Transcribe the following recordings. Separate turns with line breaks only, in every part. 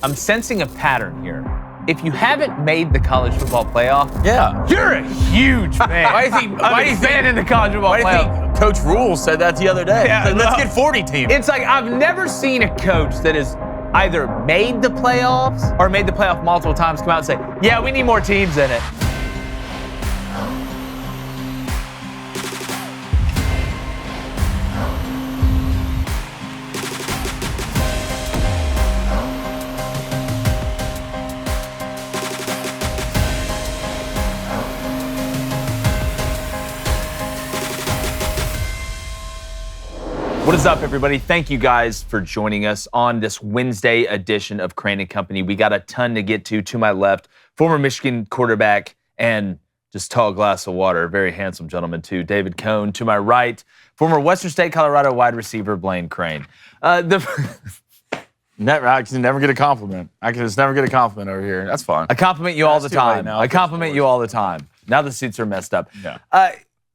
I'm sensing a pattern here. If you haven't made the college football playoff, you're a huge fan.
Why do you think
fan in the college football playoff?
Why do you think Coach Rule said that the other day?
Yeah,
Let's get 40 teams.
It's like I've never seen a coach that has either made the playoffs or made the playoff multiple times come out and say, yeah, we need more teams in it. What is up, everybody? Thank you guys for joining us on this Wednesday edition of Crain and Company. We got a ton to get to. To my left, former Michigan quarterback and just tall glass of water, very handsome gentleman too, David Cohn. To my right, former Western State Colorado wide receiver Blaine Crain.
I can never get a compliment. I can just never get a compliment over here. That's fine.
I compliment you all the time. I compliment you all the time. Now the seats are messed up.
Yeah.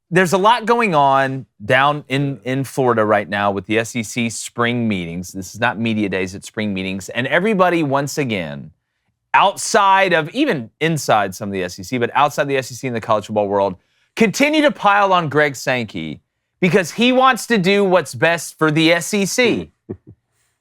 There's a lot going on down in Florida right now with the SEC spring meetings. This is not media days, it's spring meetings. And everybody, once again, outside of, even inside some of the SEC, but outside the SEC in the college football world, continue to pile on Greg Sankey because he wants to do what's best for the SEC.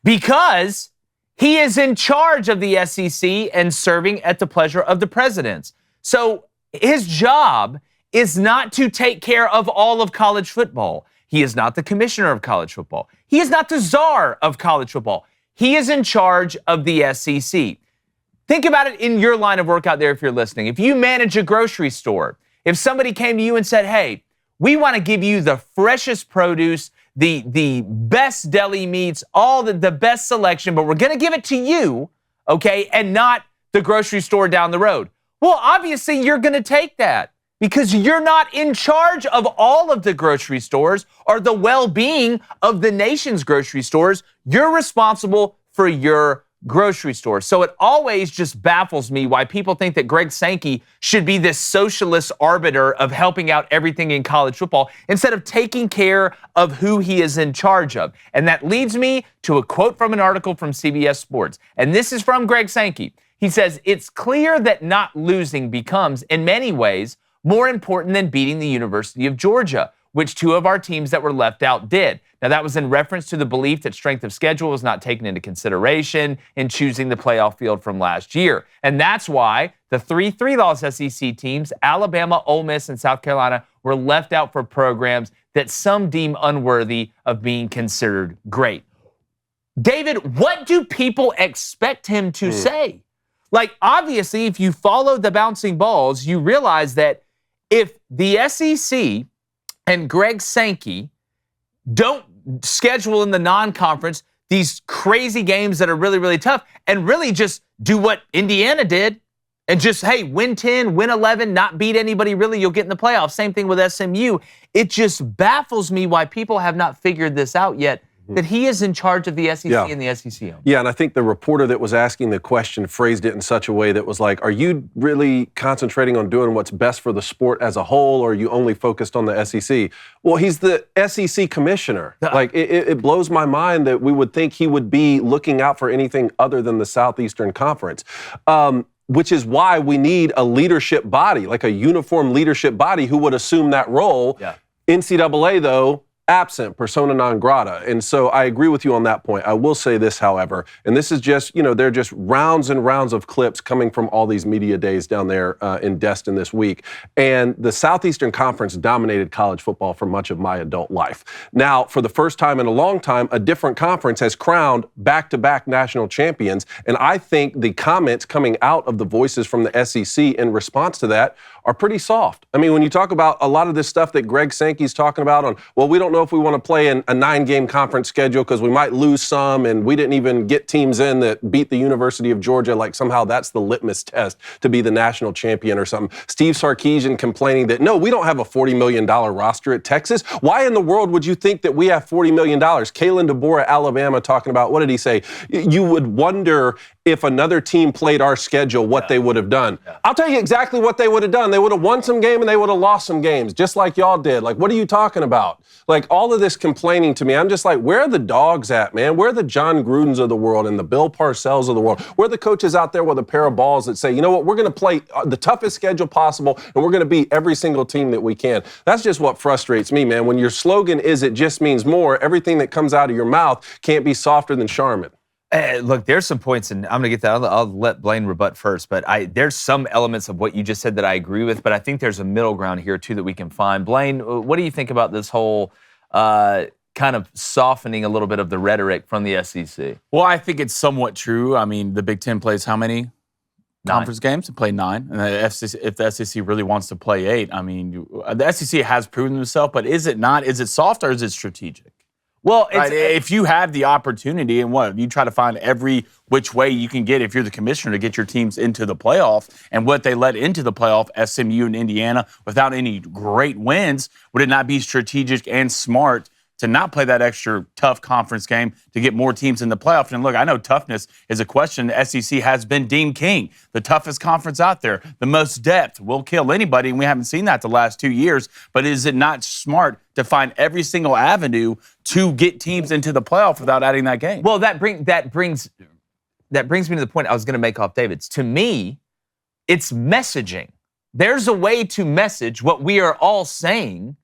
Because he is in charge of the SEC and serving at the pleasure of the presidents. So his job is not to take care of all of college football. He is not the commissioner of college football. He is not the czar of college football. He is in charge of the SEC. Think about it in your line of work out there if you're listening. If you manage a grocery store, if somebody came to you and said, hey, we want to give you the freshest produce, the best deli meats, all the best selection, but we're going to give it to you, okay, and not the grocery store down the road. Well, obviously, you're going to take that. Because you're not in charge of all of the grocery stores or the well-being of the nation's grocery stores. You're responsible for your grocery store. So it always just baffles me why people think that Greg Sankey should be this socialist arbiter of helping out everything in college football instead of taking care of who he is in charge of. And that leads me to a quote from an article from CBS Sports. And this is from Greg Sankey. He says, it's clear that not losing becomes, in many ways, more important than beating the University of Georgia, which two of our teams that were left out did. Now, that was in reference to the belief that strength of schedule was not taken into consideration in choosing the playoff field from last year. And that's why the three-loss SEC teams, Alabama, Ole Miss, and South Carolina, were left out for programs that some deem unworthy of being considered great. David, what do people expect him to say? Like, obviously, if you follow the bouncing balls, you realize that if the SEC and Greg Sankey don't schedule in the non-conference these crazy games that are really, really tough and really just do what Indiana did and just, hey, win 10, win 11, not beat anybody really, you'll get in the playoffs. Same thing with SMU. It just baffles me why people have not figured this out yet, that he is in charge of the SEC and the SEC.
Yeah, and I think the reporter that was asking the question phrased it in such a way that was like, are you really concentrating on doing what's best for the sport as a whole, or are you only focused on the SEC? Well, he's the SEC commissioner. Like, it blows my mind that we would think he would be looking out for anything other than the Southeastern Conference. Which is why we need a leadership body, like a uniform leadership body who would assume that role.
Yeah.
NCAA, though, absent, persona non grata. And so I agree with you on that point. I will say this, however, and this is just, they're just rounds and rounds of clips coming from all these media days down there in Destin this week. And the Southeastern Conference dominated college football for much of my adult life. Now, for the first time in a long time, a different conference has crowned back-to-back national champions. And I think the comments coming out of the voices from the SEC in response to that are pretty soft. I mean, when you talk about a lot of this stuff that Greg Sankey's talking about on, well, we don't know if we want to play in a 9-game conference schedule because we might lose some, and we didn't even get teams in that beat the University of Georgia, like somehow that's the litmus test to be the national champion or something. Steve Sarkisian complaining that, no, we don't have a $40 million roster at Texas. Why in the world would you think that we have $40 million? Kalen DeBoer at Alabama talking about, what did he say? You would wonder if another team played our schedule, what they would have done. Yeah. I'll tell you exactly what they would have done. They would have won some game and they would have lost some games, just like y'all did. Like, what are you talking about? Like, Like, all of this complaining to me, I'm just like, where are the dogs at, man? Where are the John Grudens of the world and the Bill Parcells of the world? Where are the coaches out there with a pair of balls that say, you know what, we're going to play the toughest schedule possible, and we're going to beat every single team that we can? That's just what frustrates me, man. When your slogan is "it just means more," everything that comes out of your mouth can't be softer than Charmin.
Look, there's some points, and I'm going to get that. I'll let Blaine rebut first, but there's some elements of what you just said that I agree with, but I think there's a middle ground here, too, that we can find. Blaine, what do you think about this whole kind of softening a little bit of the rhetoric from the SEC?
Well, I think it's somewhat true. I mean, the Big Ten plays how many conference games? It played 9. And if the SEC really wants to play 8, I mean, the SEC has proven themselves, but is it not? Is it soft or is it strategic?
Well,
right? If you have the opportunity and you try to find every which way you can get, if you're the commissioner, to get your teams into the playoff, and what they let into the playoff, SMU and Indiana, without any great wins, would it not be strategic and smart to not play that extra tough conference game to get more teams in the playoff? And look, I know toughness is a question. The SEC has been deemed king, the toughest conference out there, the most depth, will kill anybody, and we haven't seen that the last 2 years. But is it not smart to find every single avenue to get teams into the playoff without adding that game?
Well, that brings me to the point I was going to make off David's. To me, it's messaging. There's a way to message what we are all saying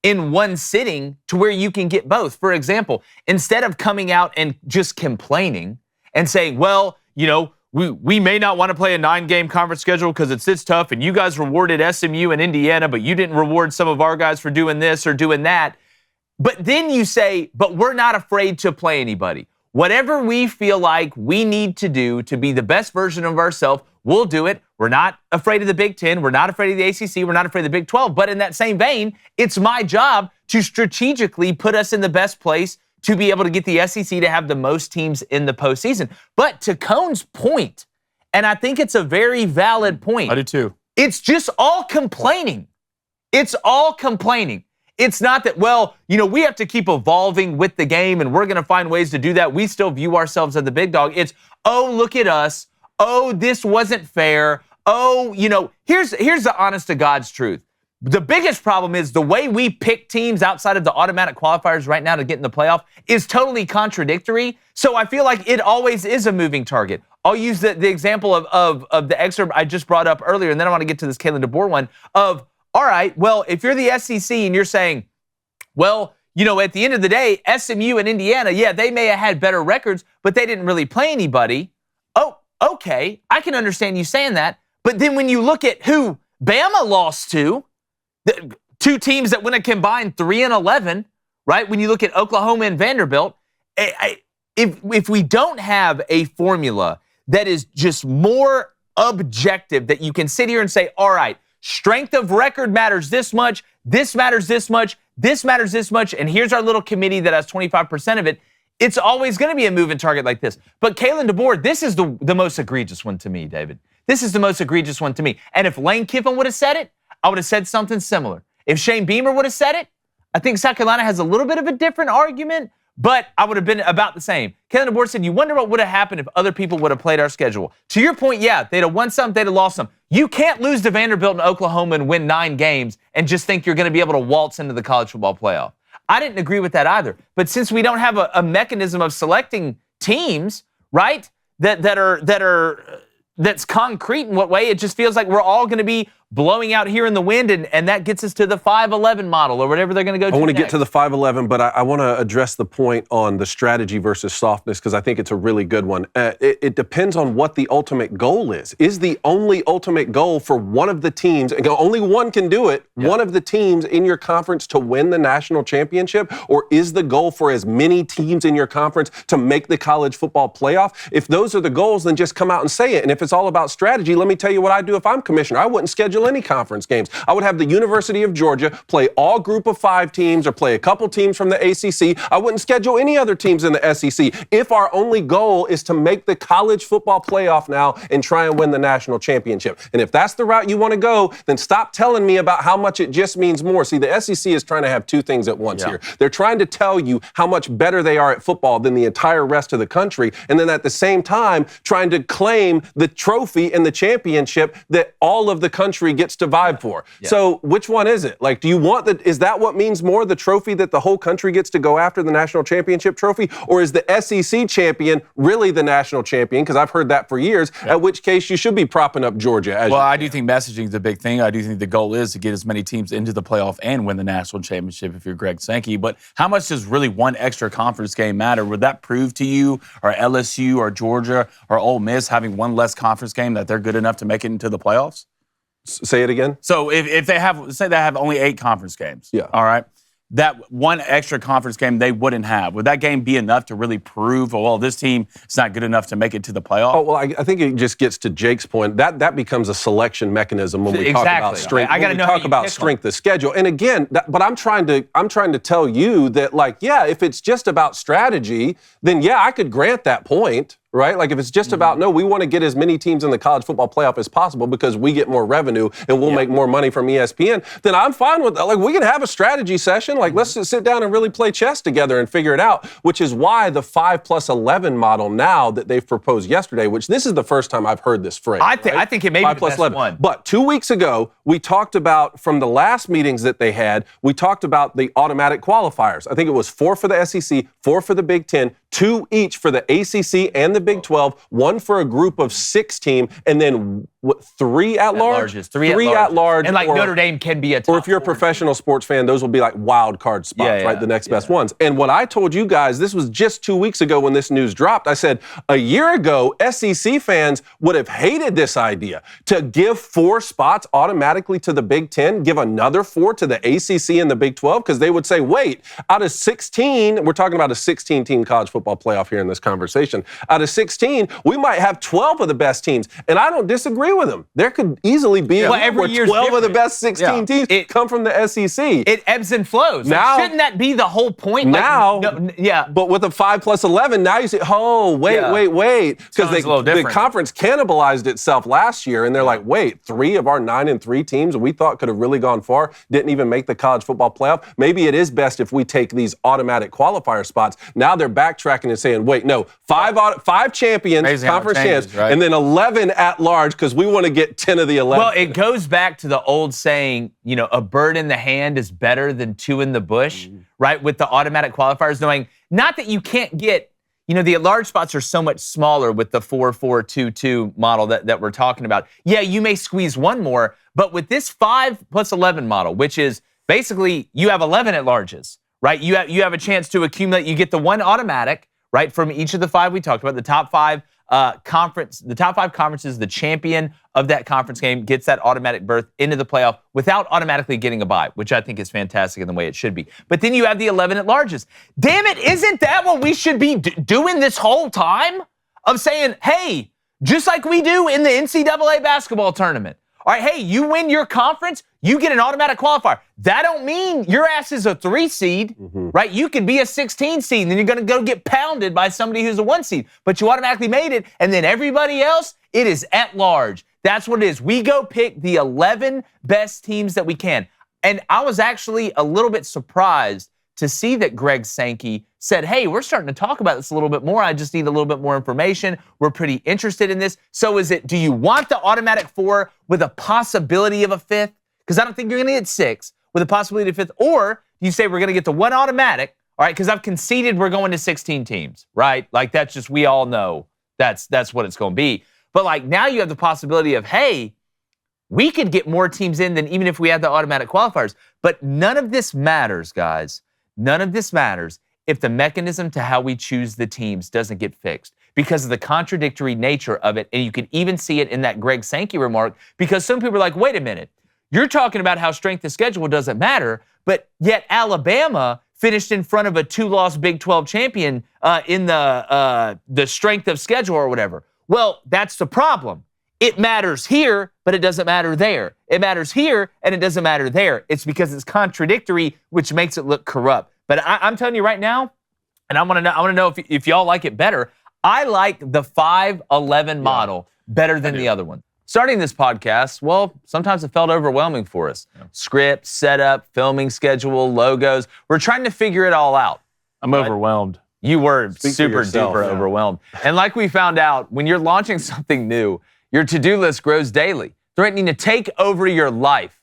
in one sitting to where you can get both. For example, instead of coming out and just complaining and saying, well, you know, we may not want to play a 9-game conference schedule because it's this tough, and you guys rewarded SMU and Indiana, but you didn't reward some of our guys for doing this or doing that. But then you say, but we're not afraid to play anybody. Whatever we feel like we need to do to be the best version of ourselves, we'll do it. We're not afraid of the Big Ten. We're not afraid of the ACC. We're not afraid of the Big 12. But in that same vein, it's my job to strategically put us in the best place to be able to get the SEC to have the most teams in the postseason. But to Cone's point, and I think it's a very valid point.
I do too.
It's just all complaining. It's all complaining. It's not that, well, you know, we have to keep evolving with the game and we're going to find ways to do that. We still view ourselves as the big dog. It's, oh, look at us. Oh, this wasn't fair. Oh, you know, here's the honest to God's truth. The biggest problem is the way we pick teams outside of the automatic qualifiers right now to get in the playoff is totally contradictory. So I feel like it always is a moving target. I'll use the example of the excerpt I just brought up earlier, and then I want to get to this Kalen DeBoer one of, all right, well, if you're the SEC and you're saying, well, you know, at the end of the day, SMU and Indiana, yeah, they may have had better records, but they didn't really play anybody. Oh, okay, I can understand you saying that. But then when you look at who Bama lost to, the 2 teams that went a combined 3-11, right? When you look at Oklahoma and Vanderbilt, if we don't have a formula that is just more objective, that you can sit here and say, all right, strength of record matters this much, this matters this much, this matters this much, and here's our little committee that has 25% of it, it's always going to be a moving target like this. But Kalen DeBoer, this is the most egregious one to me, David. This is the most egregious one to me. And if Lane Kiffin would have said it, I would have said something similar. If Shane Beamer would have said it, I think South Carolina has a little bit of a different argument, but I would have been about the same. Kalen DeBoer said, you wonder what would have happened if other people would have played our schedule. To your point, yeah, they'd have won some, they'd have lost some. You can't lose to Vanderbilt and Oklahoma and win 9 games and just think you're going to be able to waltz into the college football playoff. I didn't agree with that either. But since we don't have a mechanism of selecting teams, right, that's concrete in what way, it just feels like we're all going to be blowing out here in the wind, and that gets us to the 5-11 model or whatever they're going to go to.
I want to get to the 5-11, but I want to address the point on the strategy versus softness because I think it's a really good one. It depends on what the ultimate goal is. Is the only ultimate goal for one of the teams, and only one can do it, one of the teams in your conference to win the national championship, or is the goal for as many teams in your conference to make the college football playoff? If those are the goals, then just come out and say it. And if it's all about strategy, let me tell you what I do if I'm commissioner. I wouldn't schedule any conference games. I would have the University of Georgia play all group of 5 teams or play a couple teams from the ACC. I wouldn't schedule any other teams in the SEC if our only goal is to make the college football playoff now and try and win the national championship. And if that's the route you want to go, then stop telling me about how much it just means more. See, the SEC is trying to have 2 things at once here. They're trying to tell you how much better they are at football than the entire rest of the country, and then at the same time trying to claim the trophy and the championship that all of the country country gets to vibe for.
Yeah.
So which one is it? Like, do you want is that what means more, the trophy that the whole country gets to go after, the national championship trophy? Or is the SEC champion really the national champion? Because I've heard that for years, at which case you should be propping up Georgia.
I do think messaging is a big thing. I do think the goal is to get as many teams into the playoff and win the national championship if you're Greg Sankey. But how much does really one extra conference game matter? Would that prove to you, or LSU or Georgia or Ole Miss having one less conference game, that they're good enough to make it into the playoffs?
Say it again.
So if they have only 8 conference games, all right, that one extra conference game they wouldn't have, would that game be enough to really prove, well, this team is not good enough to make it to the playoff?
Oh, well, I think it just gets to Jake's point. That becomes a selection mechanism when we talk about strength.
I got to know
talk about strength of schedule. And again, but I'm trying to tell you that, like, yeah, if it's just about strategy, then yeah, I could grant that point. Right? Like if it's just about, no, we want to get as many teams in the college football playoff as possible because we get more revenue and we'll make more money from ESPN, then I'm fine with that. Like we can have a strategy session. Like let's just sit down and really play chess together and figure it out, which is why the 5+11 model now that they've proposed yesterday, which this is the first time I've heard this phrase.
I think it may be the best
5+11.
one.
But 2 weeks ago, we talked about, from the last meetings that they had, we talked about the automatic qualifiers. I think it was 4 for the SEC, 4 for the Big Ten, 2 each for the ACC and the Big 12, 1 for a group of 6 team, and then 3 at large?
3
at large.
And like Notre Dame can be a top
Or if you're a professional sports fan, those will be like wild card spots, right? The next best ones. And what I told you guys, this was just 2 weeks ago when this news dropped, I said a year ago, SEC fans would have hated this idea to give 4 spots automatically to the Big Ten, give another 4 to the ACC and the Big 12, because they would say, wait, out of 16, we're talking about a 16-team college football playoff here in this conversation. Out of 16, we might have 12 of the best teams. And I don't disagree with them. There could easily be
every year's
12 of the
different.
best 16 teams come from the SEC.
It ebbs and flows.
Now,
shouldn't that be the whole point?
Now,
like,
but with a 5+11, now you say, oh, wait. Because the conference cannibalized itself last year, and they're like, wait, 3 of our 9-3 teams we thought could have really gone far didn't even make the college football playoff. Maybe it is best if we take these automatic qualifier spots. Now they're backtracking and saying, wait, no, 5 champions,
amazing
conference champs,
right?
and then 11 at large because we want to get 10 of the 11.
Well, it goes back to the old saying, a bird in the hand is better than 2 in the bush, right? With the automatic qualifiers, knowing not that you can't get, the at-large spots are so much smaller with the 4-4-2-2 model that we're talking about. Yeah, you may squeeze 1 more, but with this 5+11 model, which is basically you have 11 at-larges, right? You have a chance to accumulate. You get the 1 automatic, right, from each of the 5 we talked about. The top 5 conferences, the champion of that conference game gets that automatic berth into the playoff without automatically getting a bye, which I think is fantastic in the way it should be. But then you have the 11 at-larges. Damn it, isn't that what we should be doing this whole time? Of saying, hey, just like we do in the NCAA basketball tournament. All right, hey, you win your conference, you get an automatic qualifier. That don't mean your ass is a 3 seed, right? You could be a 16 seed, and then you're going to go get pounded by somebody who's a 1 seed. But you automatically made it, and then everybody else, it is at large. That's what it is. We go pick the 11 best teams that we can. And I was actually a little bit surprised to see that Greg Sankey said, hey, we're starting to talk about this a little bit more. I just need a little bit more information. We're pretty interested in this. So do you want the automatic 4 with a possibility of a 5th? Because I don't think you're going to get 6 with a possibility of a 5th. Or do you say we're going to get the 1 automatic, all right, because I've conceded we're going to 16 teams, right? Like that's just, we all know that's what it's going to be. But like now you have the possibility of, hey, we could get more teams in than even if we had the automatic qualifiers. But none of this matters, guys. None of this matters if the mechanism to how we choose the teams doesn't get fixed because of the contradictory nature of it. And you can even see it in that Greg Sankey remark because some people are like, wait a minute, you're talking about how strength of schedule doesn't matter, but yet Alabama finished in front of a 2-loss Big 12 champion in the strength of schedule or whatever. Well, that's the problem. It matters here, but it doesn't matter there. It matters here, and it doesn't matter there. It's because it's contradictory, which makes it look corrupt. But I'm telling you right now, and I want to know if y'all like it better. I like the 5-11 model better than the other one. Starting this podcast, well, sometimes it felt overwhelming for us. Yeah. Script, setup, filming schedule, logos. We're trying to figure it all out.
I'm overwhelmed.
You were super duper overwhelmed. And like we found out, when you're launching something new, your to-do list grows daily. threatening to take over your life.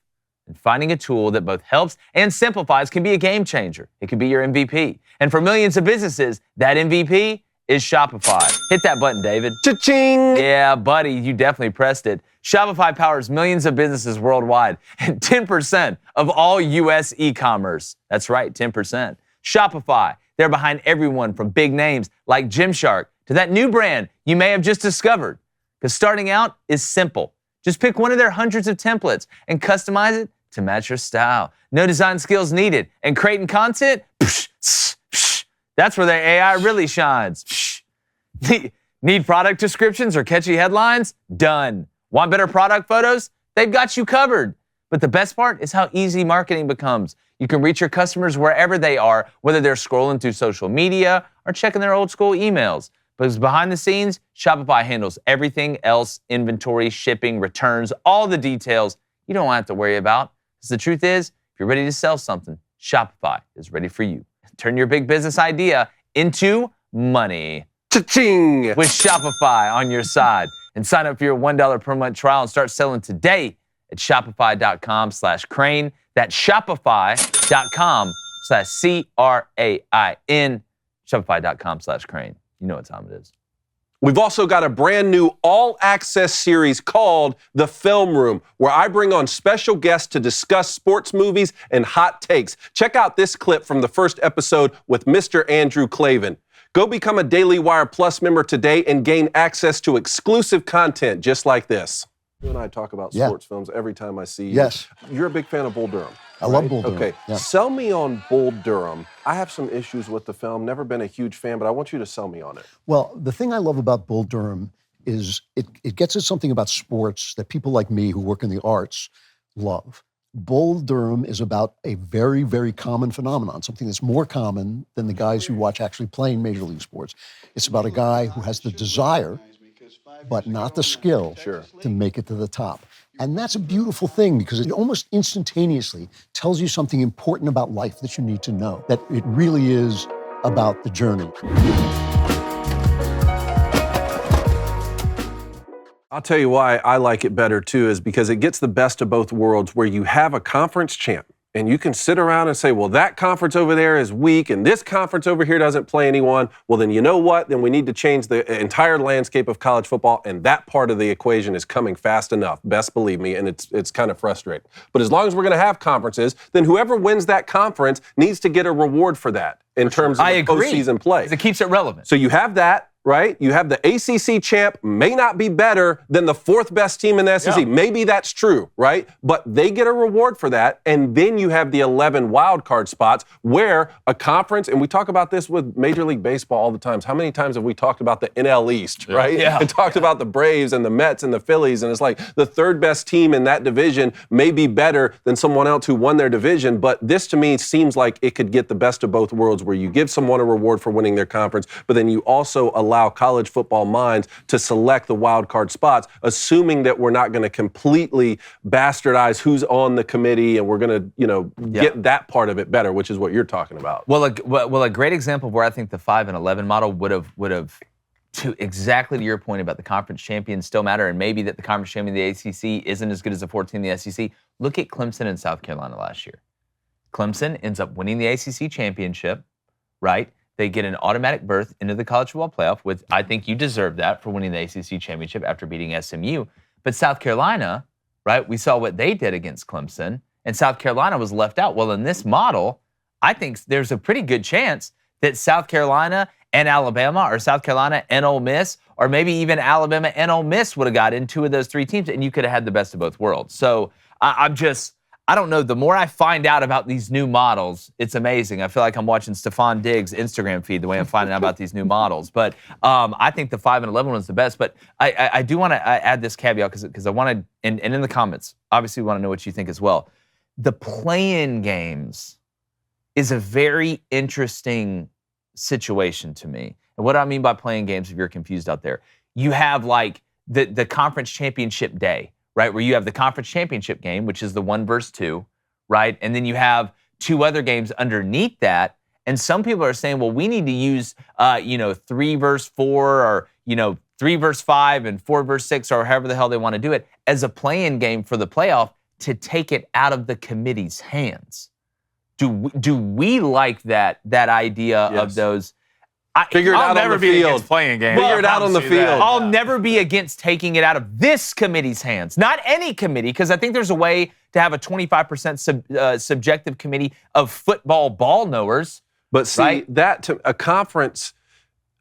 And finding a tool that both helps and simplifies can be a game changer. It can be your MVP. And for millions of businesses, that MVP is Shopify. Hit that button, David.
Cha-ching!
Yeah, buddy, you definitely pressed it. Shopify powers millions of businesses worldwide and 10% of all U.S. e-commerce. That's right, 10%. Shopify, they're behind everyone from big names like Gymshark to that new brand you may have just discovered. Because starting out is simple. Just pick one of their hundreds of templates and customize it to match your style. No design skills needed. And creating content? That's where the AI really shines. Need product descriptions or catchy headlines? Done. Want better product photos? They've got you covered. But the best part is how easy marketing becomes. You can reach your customers wherever they are, whether they're scrolling through social media or checking their old school emails. Because behind the scenes, Shopify handles everything else: inventory, shipping, returns, all the details you don't have to worry about. Because the truth is, if you're ready to sell something, Shopify is ready for you. Turn your big business idea into money.
Cha-ching!
With Shopify on your side. And sign up for your $1 per month trial and start selling today at shopify.com/Crain. That's shopify.com/CRAIN. Shopify.com/Crain. You know what time it is.
We've also got a brand new all-access series called The Film Room, where I bring on special guests to discuss sports movies and hot takes. Check out this clip from the first episode with Mr. Andrew Clavin. Go become a Daily Wire Plus member today and gain access to exclusive content just like this. You and I talk about sports films every time I see you.
Yes.
You're a big fan of Bull Durham.
I love Bull Durham.
Okay, sell me on Bull Durham. I have some issues with the film, never been a huge fan, but I want you to sell me on it.
Well, the thing I love about Bull Durham is it gets at something about sports that people like me who work in the arts love. Bull Durham is about a very, very common phenomenon, something that's more common than the guys who watch actually playing Major League Sports. It's about a guy who has the desire, but not the skill to make it to the top. And that's a beautiful thing because it almost instantaneously tells you something important about life that you need to know, that it really is about the journey.
I'll tell you why I like it better too, is because it gets the best of both worlds where you have a conference champ and you can sit around and say, well, that conference over there is weak and this conference over here doesn't play anyone. Well, then you know what? Then we need to change the entire landscape of college football, and that part of the equation is coming fast enough, best believe me, and it's kind of frustrating. But as long as we're going to have conferences, then whoever wins that conference needs to get a reward for that in terms of postseason play.
It keeps it relevant.
So you have that. Right? You have the ACC champ may not be better than the fourth best team in the SEC. Yeah. Maybe that's true, right? But they get a reward for that. And then you have the 11 wild card spots where a conference, and we talk about this with Major League Baseball all the time. How many times have we talked about the NL East, right?
Yeah.
And talked about the Braves and the Mets and the Phillies. And it's like the third best team in that division may be better than someone else who won their division. But this to me seems like it could get the best of both worlds where you give someone a reward for winning their conference, but then you also allow college football minds to select the wild card spots, assuming that we're not going to completely bastardize who's on the committee and we're going to, get that part of it better, which is what you're talking about.
Well, a great example of where I think the 5 and 11 model would have to exactly to your point about the conference champions still matter, and maybe that the conference champion of the ACC isn't as good as the 14 in the SEC. Look at Clemson and South Carolina last year. Clemson ends up winning the ACC championship, right? They get an automatic berth into the college football playoff, which I think you deserve that for winning the ACC championship after beating SMU. But South Carolina, right, we saw what they did against Clemson, and South Carolina was left out. Well, in this model, I think there's a pretty good chance that South Carolina and Alabama, or South Carolina and Ole Miss, or maybe even Alabama and Ole Miss would have got in two of those three teams, and you could have had the best of both worlds. So I don't know. The more I find out about these new models, it's amazing. I feel like I'm watching Stephon Diggs' Instagram feed the way I'm finding out about these new models. But I think the 5 and 11 one is the best. But I do want to add this caveat because I want to, and in the comments, obviously we want to know what you think as well. The play-in games is a very interesting situation to me. And what I mean by play-in games, if you're confused out there, you have like the conference championship day, right, where you have the conference championship game, which is the 1 versus 2, right? And then you have 2 other games underneath that. And some people are saying, well, we need to use, 3 versus 4 or, 3 versus 5 and 4 versus 6 or however the hell they want to do it as a play-in game for the playoff to take it out of the committee's hands. Do we like that idea of those?
Figure it
I'll
out
never
on the
be
field.
against playing games.
Figure it out on the field.
I'll never be against taking it out of this committee's hands. Not any committee, because I think there's a way to have a 25% subjective committee of football ball knowers.
But see,
right?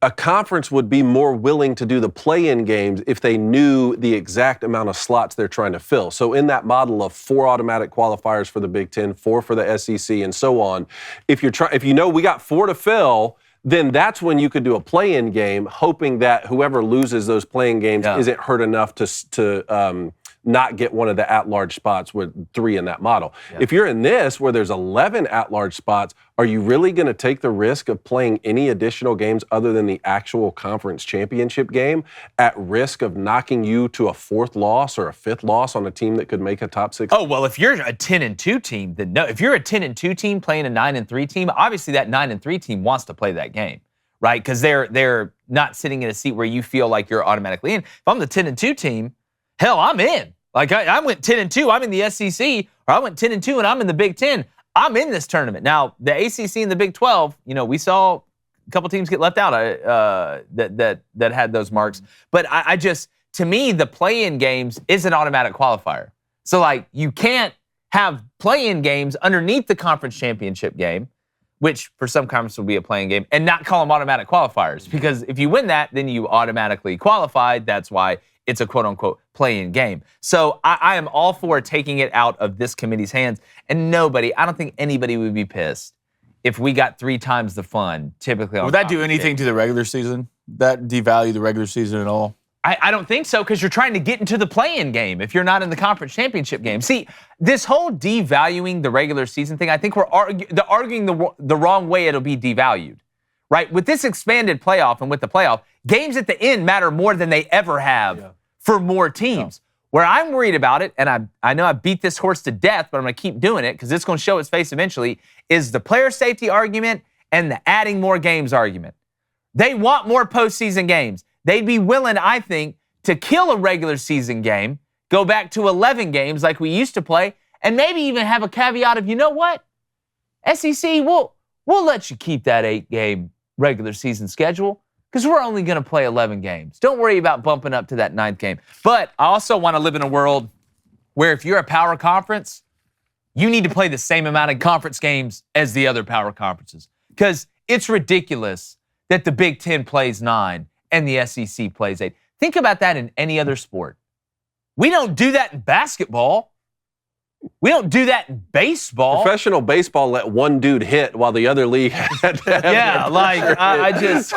a conference would be more willing to do the play-in games if they knew the exact amount of slots they're trying to fill. So in that model of 4 automatic qualifiers for the Big Ten, 4 for the SEC, and so on, if you know we got 4 to fill, then that's when you could do a play-in game, hoping that whoever loses those play-in games isn't hurt enough to not get one of the at-large spots with 3 in that model. Yeah. If you're in this, where there's 11 at-large spots, are you really going to take the risk of playing any additional games other than the actual conference championship game at risk of knocking you to a 4th loss or a 5th loss on a team that could make a top 6?
Oh, well, if you're a 10-2 team, then no. If you're a 10-2 team playing a 9-3 team, obviously that 9-3 team wants to play that game, right? Because they're not sitting in a seat where you feel like you're automatically in. If I'm the 10-2 team, hell, I'm in. Like, I went 10-2, I'm in the SEC, or I went 10-2 and I'm in the Big Ten. I'm in this tournament. Now, the ACC and the Big 12, we saw a couple teams get left out that had those marks. But I just, to me, the play-in games is an automatic qualifier. So, like, you can't have play-in games underneath the conference championship game, which for some conferences will be a play-in game, and not call them automatic qualifiers. Because if you win that, then you automatically qualified. That's why it's a quote-unquote play-in game. So I am all for taking it out of this committee's hands. And I don't think anybody would be pissed if we got 3 times the fun, typically on
Would that do anything to the regular season? That devalue the regular season at all?
I don't think so, because you're trying to get into the play-in game if you're not in the conference championship game. See, this whole devaluing the regular season thing, I think we're arguing the wrong way it'll be devalued. Right? With this expanded playoff and with the playoff, games at the end matter more than they ever have for more teams. Yeah. Where I'm worried about it, and I know I beat this horse to death, but I'm going to keep doing it because it's going to show its face eventually, is the player safety argument and the adding more games argument. They want more postseason games. They'd be willing, I think, to kill a regular season game, go back to 11 games like we used to play, and maybe even have a caveat of, you know what? SEC, we'll let you keep that 8-game regular season schedule because we're only going to play 11 games. Don't worry about bumping up to that 9th game. But I also want to live in a world where if you're a power conference, you need to play the same amount of conference games as the other power conferences because it's ridiculous that the Big Ten plays 9 and the SEC plays 8. Think about that in any other sport. We don't do that in basketball. We don't do that in baseball.
Professional baseball let one dude hit while the other league had to have
I just...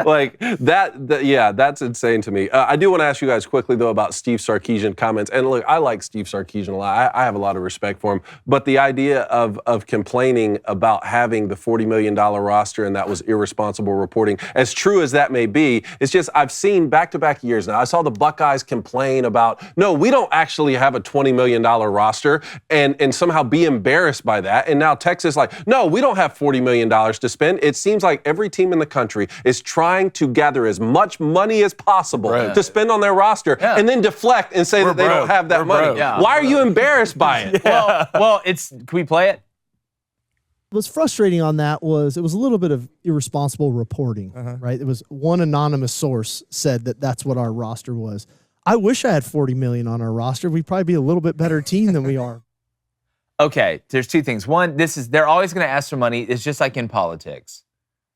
like, that's insane to me. I do want to ask you guys quickly, though, about Steve Sarkisian comments. And look, I like Steve Sarkisian a lot. I have a lot of respect for him. But the idea of complaining about having the $40 million roster and that was irresponsible reporting, as true as that may be, it's just I've seen back-to-back years now. I saw the Buckeyes complain about, no, we don't actually have a $20 million roster. And somehow be embarrassed by that. And now Texas like, no, we don't have $40 million to spend. It seems like every team in the country is trying to gather as much money as possible to spend on their roster and then deflect and say that they don't have that money. Yeah. Why are you embarrassed by it?
Well, can we play it?
What's frustrating on that was it was a little bit of irresponsible reporting, right? It was one anonymous source said that that's what our roster was. I wish I had $40 million on our roster. We'd probably be a little bit better team than we are.
Okay, there's 2 things. One, they're always going to ask for money. It's just like in politics.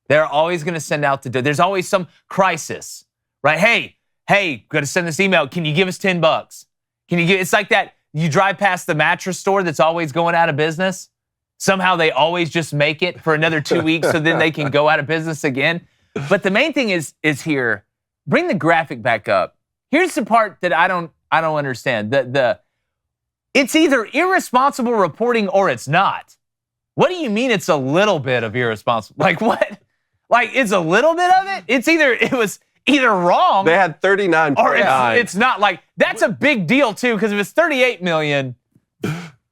They're always going to send out there's always some crisis, right? Hey, got to send this email. Can you give us $10? It's like that. You drive past the mattress store that's always going out of business. Somehow they always just make it for another 2 weeks so then they can go out of business again. But the main thing is here. Bring the graphic back up. Here's the part that I don't understand. It's either irresponsible reporting or it's not. What do you mean it's a little bit of irresponsible? Like what? Like it's a little bit of it? It was either wrong.
They had 39.9.
Or it's not. Like that's a big deal too, because if it's 38 million,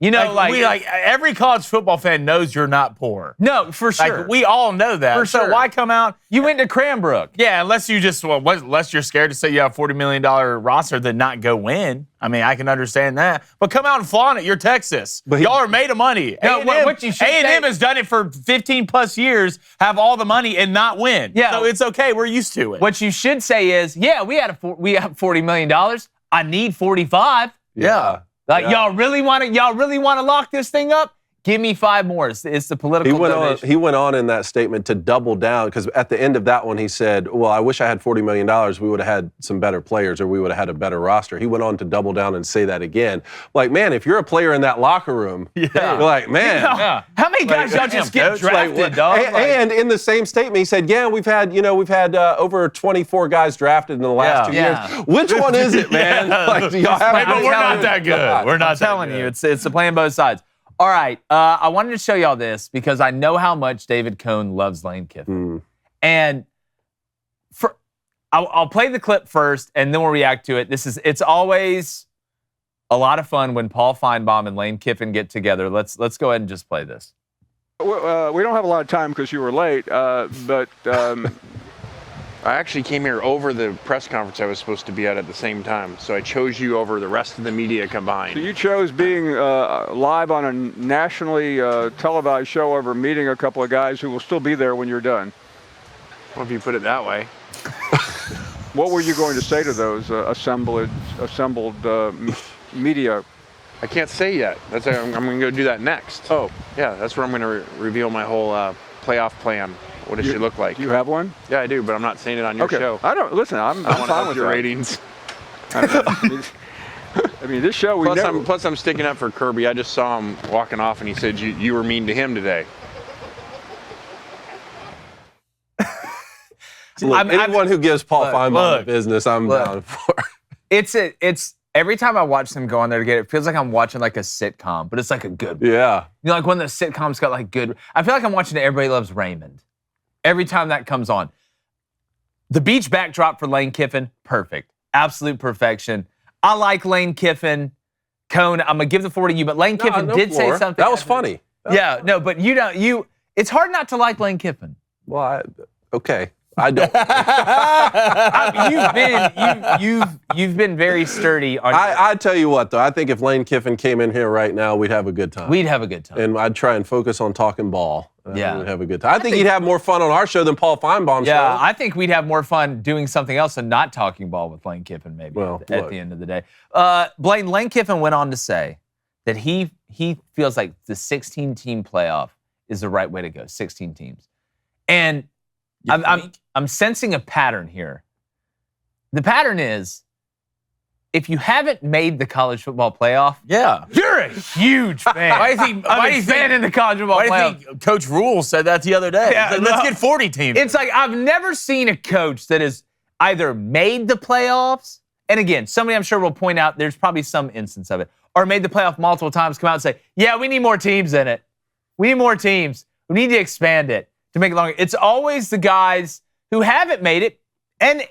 You know,
every college football fan knows you're not poor.
No, for sure.
Like, we all know that.
For
so
sure.
why come out?
You went to Cranbrook.
Yeah, unless you're scared to say you have $40 million roster then not go win. I mean, I can understand that. But come out and flaunt it. You're Texas. But y'all are made of money.
No,
A&M,
what you should say-
A&M has done it for 15 plus years, have all the money and not win.
Yeah.
So it's okay. We're used to it.
What you should say is, yeah, we have $40 million. I need 45.
Yeah.
Y'all really want to lock this thing up? Give me 5 more. It's the political donation.
He went on in that statement to double down, because at the end of that one he said, well, I wish I had $40 million. We would have had some better players, or we would have had a better roster. He went on to double down and say that again. Like, man, if you're a player in that locker room, you're like, man.
Yeah. How many guys y'all just get
coach,
drafted, dog?
And in the same statement, he said, yeah, we've had over 24 guys drafted in the last 2 years.
Yeah.
Which one is it, man? Like, do y'all have
But we're not that good. We're not
I'm telling you, it's the play on both sides. All right, I wanted to show y'all this because I know how much David Cohn loves Lane Kiffin. And I'll play the clip first, and then we'll react to it. It's always a lot of fun when Paul Finebaum and Lane Kiffin get together. Let's go ahead and just play this.
We don't have a lot of time because you were late, but
I actually came here over the press conference I was supposed to be at the same time, so I chose you over the rest of the media combined.
so you chose being live on a nationally televised show over meeting a couple of guys who will still be there when you're done.
Well, if you put it that way.
What were you going to say to those assembled media?
I can't say yet. I'm going to go do that next.
Oh,
Yeah, that's where I'm going to reveal my whole playoff plan, what it should look like.
do you have one?
Yeah, I do, but I'm not saying it on your
Okay.
show.
I don't listen. I'm
I want to
fine
help
with
your
that.
ratings.
I mean, this show we never.
Plus, I'm sticking up for Kirby. I just saw him walking off, and he said you were mean to him today.
Look, anyone who gives Paul Finebaum the business, I'm down for.
It's every time I watch them go on there together, it feels like I'm watching like a sitcom, but it's like a good one.
Yeah.
You know, like when the sitcoms got like good. I feel like I'm watching Everybody Loves Raymond. Every time that comes on. The beach backdrop for Lane Kiffin, perfect. Absolute perfection. I like Lane Kiffin. Cone, I'm going to give the floor to you, but Lane Kiffin did say something.
That was funny.
But it's hard not to like Lane Kiffin.
Well, okay. I don't.
You've been very sturdy.
I tell you what, though, I think if Lane Kiffin came in here right now, we'd have a good time.
We'd have a good time.
And I'd try and focus on talking ball.
Yeah.
We'd have a good time. I think he'd have more fun on our show than Paul Finebaum's show.
Yeah, I think we'd have more fun doing something else and not talking ball with Lane Kiffin, maybe,
Well,
at
look.
the end of the day. Blaine, Lane Kiffin went on to say that he feels like the 16-team playoff is the right way to go, 16 teams. And I'm sensing a pattern here. The pattern is, if you haven't made the college football playoff, you're a huge fan.
Why do you think
in the college football playoff?
Why do you think Coach Rule said that the other day?
Yeah,
Let's get 40 teams.
It's like I've never seen a coach that has either made the playoffs, and again, somebody I'm sure will point out there's probably some instance of it, or made the playoff multiple times, come out and say, yeah, we need more teams in it. We need more teams. We need to expand it to make it longer. It's always the guys who haven't made it, and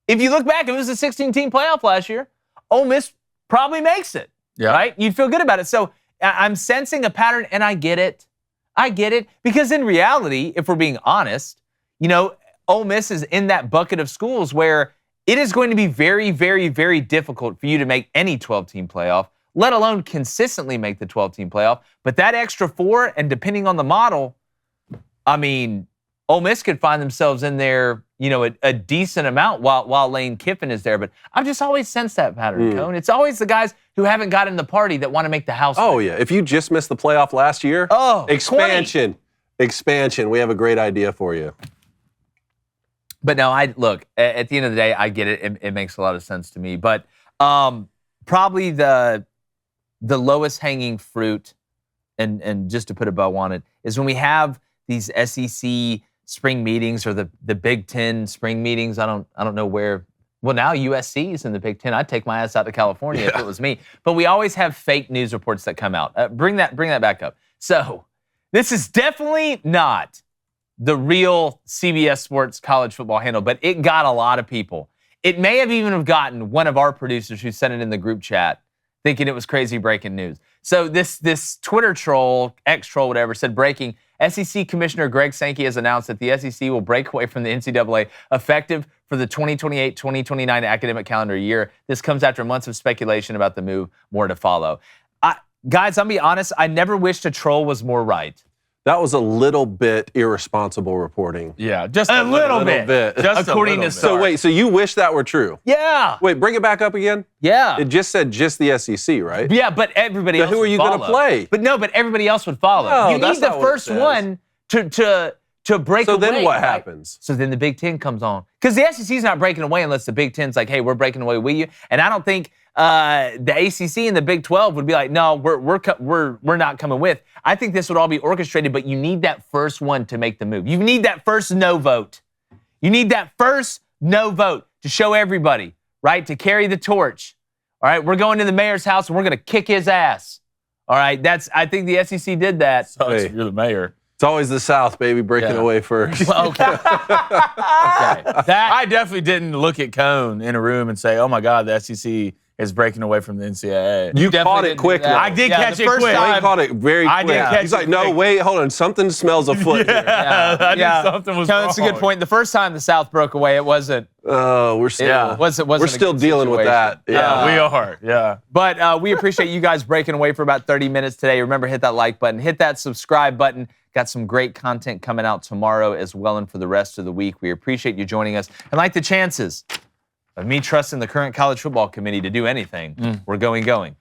if you look back, if it was a 16-team playoff last year, Ole Miss probably makes it, right? You'd feel good about it. So I'm sensing a pattern, and I get it. I get it. Because in reality, if we're being honest, Ole Miss is in that bucket of schools where it is going to be very, very, very difficult for you to make any 12-team playoff, let alone consistently make the 12-team playoff. But that extra 4, and depending on the model, I mean, Ole Miss could find themselves in there, a decent amount while Lane Kiffin is there. But I've just always sensed that pattern, Cone. It's always the guys who haven't gotten the party that want to make the house.
Oh, yeah. If you just missed the playoff last year, expansion.
20.
Expansion. We have a great idea for you.
But no, look, at the end of the day, I get it. It makes a lot of sense to me. But probably the lowest hanging fruit, and just to put a bow on it, is when we have these SEC spring meetings or the Big Ten spring meetings. I don't know where. Well, now USC is in the Big Ten. I'd take my ass out to California if it was me. But we always have fake news reports that come out. Bring that back up. So this is definitely not the real CBS Sports college football handle, but it got a lot of people. It may have even gotten one of our producers who sent it in the group chat thinking it was crazy breaking news. So this Twitter troll, X-troll, whatever, said breaking, SEC Commissioner Greg Sankey has announced that the SEC will break away from the NCAA effective for the 2028-2029 academic calendar year. This comes after months of speculation about the move, more to follow. Guys, I'll be honest, I never wished a troll was more right.
That was a little bit irresponsible reporting.
Yeah, just
A little bit.
Just
According to
So wait, so you wish that were true?
Yeah.
Wait, bring it back up again?
Yeah.
It just said just the SEC, right?
Yeah, but everybody
Then
else
who are
would
you gonna
follow.
play?
But everybody else would follow.
No,
you
that's
need the
not what it
first
says.
one to break
So
away.
then what
right?
happens?
So then the Big Ten comes on. Because the SEC's not breaking away unless the Big Ten's like, hey, we're breaking away with you. And I don't think the ACC and the Big 12 would be like, no, we're not coming with. I think this would all be orchestrated, but you need that first one to make the move. You need that first no vote. You need that first no vote to show everybody, right, to carry the torch. All right, we're going to the mayor's house and we're going to kick his ass. All right, I think the SEC did that.
So you're the mayor.
It's always the South, baby, breaking away first.
Well, okay. Okay.
I definitely didn't look at Cone in a room and say, oh my God, the SEC is breaking away from the NCAA.
You
definitely
caught it
didn't do
quick,
that.
though.
I did catch
the
it
first
quick.
time-
He caught it very quick.
I did catch
He's
it
like, no,
quick.
wait, hold on. Something smells afoot here.
I knew something was wrong.
That's a good point. The first time the South broke away, it wasn't.
We're still,
wasn't
we're
a
still
good
dealing with
situation.
that. Yeah.
We are, yeah.
But we appreciate you guys breaking away for about 30 minutes today. Remember, hit that like button, hit that subscribe button. Got some great content coming out tomorrow as well and for the rest of the week. We appreciate you joining us. And like the chances of me trusting the current college football committee to do anything, we're going. Gone.